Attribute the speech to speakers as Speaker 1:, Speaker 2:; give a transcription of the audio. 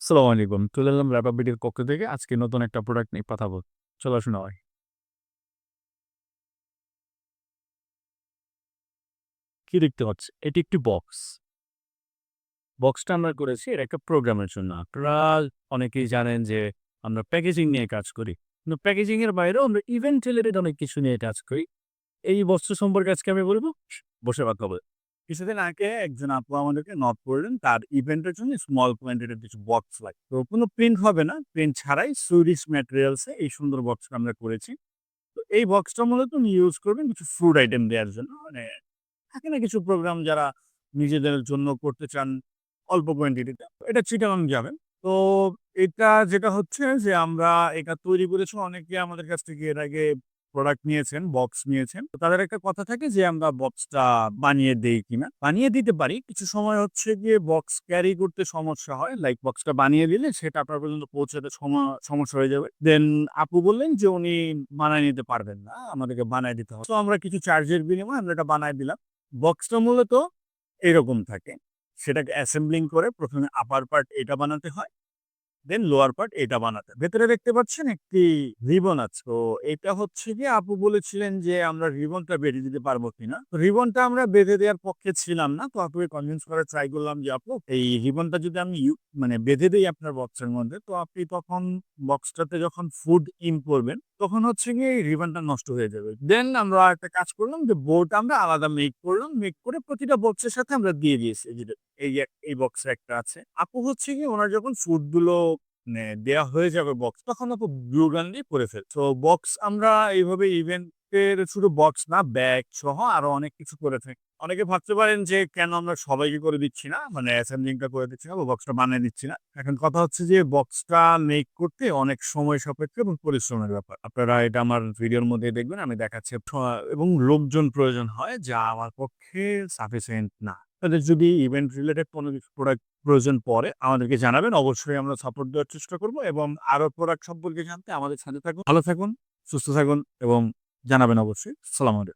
Speaker 1: আসসালামু আলাইকুম। চলে এলাম র্যাপাবিডির পক্ষ থেকে। আজকে নতুন একটা প্রোডাক্ট নিয়ে কথা বলতে। চলে আসুন ভাই। কি দেখতে পাচ্ছেন? এটি একটি বক্স। বক্সটা আমরা করেছি এর একটা প্রোগ্রামের জন্য। আপনারা অনেকেই জানেন যে আমরা প্যাকেজিং নিয়ে কাজ করি। কিন্তু প্যাকেজিং এর বাইরেও আমরা ইভেন্ট রিলেটেড অনেক কিছু নিয়ে কাজ করি। এই বস্তু সম্পর্কে আজকে আমি বলব। বসে কথা বলে। কিছুদিন আগে একজন আপু আমাদেরকে নক করলেন। তার ইভেন্টের জন্য স্মল কোয়ান্টিটির কিছু বক্স লাগবে। তো কোনো প্রিন্ট হবে না। প্রিন্ট ছাড়াই সুইডিশ ম্যাটেরিয়ালস এ এই সুন্দর বক্সটা আমরা করেছি। তো এই বক্সটা মূলত উনি ইউজ করবেন কিছু ফুড আইটেম দেওয়ার জন্য। মানে থাকে না কিছু প্রোগ্রাম যারা নিজেদের জন্য করতে চান অল্প কোয়ান্টিটিতে। এটা চিটাগাং যাবেন। তো এটা যেটা হচ্ছে যে আমরা এটা তৈরি করেছি অনেকে আমাদের কাছ থেকে এর আগে প্রোডাক্ট নিয়েছেন, বক্স নিয়েছেন। তো তাদের একটা কথা থাকে যে আমরা বক্সটা বানিয়ে দেই কিনা। বানিয়ে দিতে পারি। কিছু সময় হচ্ছে গিয়ে বক্স ক্যারি করতে সমস্যা হয়। লাইক বক্সটা বানিয়ে দিলে সেটা আপনার পর্যন্ত পৌঁছাতে সমস্যা হয়ে যাবে। দেন আপু বললেন যে উনি বানায় নিতে পারবেন না। আমাদেরকে বানায় দিতে হবে। তো আমরা কিছু চার্জের বিনিময়ে আমরা এটা বানায় দিলাম। বক্সটা মূলত এরকম থাকে। সেটাকে অ্যাসেম্বলিং করে ১ম এ আপার পার্ট এটা বানাতে হয়। দেন লোয়ার পার্ট এটা বানাতে। ভেতরে দেখতে পাচ্ছেন একটি রিবন আছে। তো এটা হচ্ছে গিয়ে আপু বলেছিলেন যে আমরা রিবনটা বেঁধে দিতে পারবো কিনা। তো রিবনটা আমরা বেঁধে দেওয়ার পক্ষে ছিলাম না। তো আপুকে কনভিন্স করার ট্রাই করলাম যে আপু এই রিবনটা যদি আমি মানে বেঁধে দেই আপনার বক্সের মধ্যে তো আপনি তখন বক্সটাতে যখন ফুড ইন করবেন তখন হচ্ছে গিয়ে এই রিবনটা নষ্ট হয়ে যাবে। দেন আমরা একটা কাজ করলাম যে বোর্ড আমরা আলাদা মেক করলাম। মেক করে প্রতিটা বক্সের সাথে আমরা দিয়ে দিয়েছি। এই বক্সে একটা আছে। আপু হচ্ছে গিয়ে উনার যখন ফুড গুলো মানে দেয়া হয়ে যাবে বক্স, তখন আপু গ্লু গান দিয়ে করে ফেলছে। তো বক্স আমরা এইভাবে ইভেন্টের শুধু বক্স না, ব্যাগ সহ আরো অনেক কিছু করে থাকি। অনেকে ভাবতে পারেন যে কেন আমরা সবাইকে করে দিচ্ছি না, মানে অ্যাসেম্বলিংটা করে দিচ্ছি না বা বক্সটা বানিয়ে দিচ্ছি না। এখন কথা হচ্ছে যে বক্সটা মেক করতে অনেক সময় সাপেক্ষ এবং পরিশ্রমের ব্যাপার। আপনারা এটা আমার ভিডিওর মধ্যে দেখবেন আমি দেখাচ্ছি এবং লোকজন প্রয়োজন হয় যা আমার পক্ষে সাফিসিয়েন্ট না। আপনাদের যদি ইভেন্ট রিলেটেড কোনো কিছু প্রোডাক্ট প্রয়োজন পড়ে আমাদেরকে জানাবেন। অবশ্যই আমরা সাপোর্ট দেওয়ার চেষ্টা করব এবং আরো প্রোডাক্ট সম্পর্কে জানতে আমাদের সাথে থাকুন। ভালো থাকুন, সুস্থ থাকুন এবং জানাবেন অবশ্যই। সালাম আলাইকুম।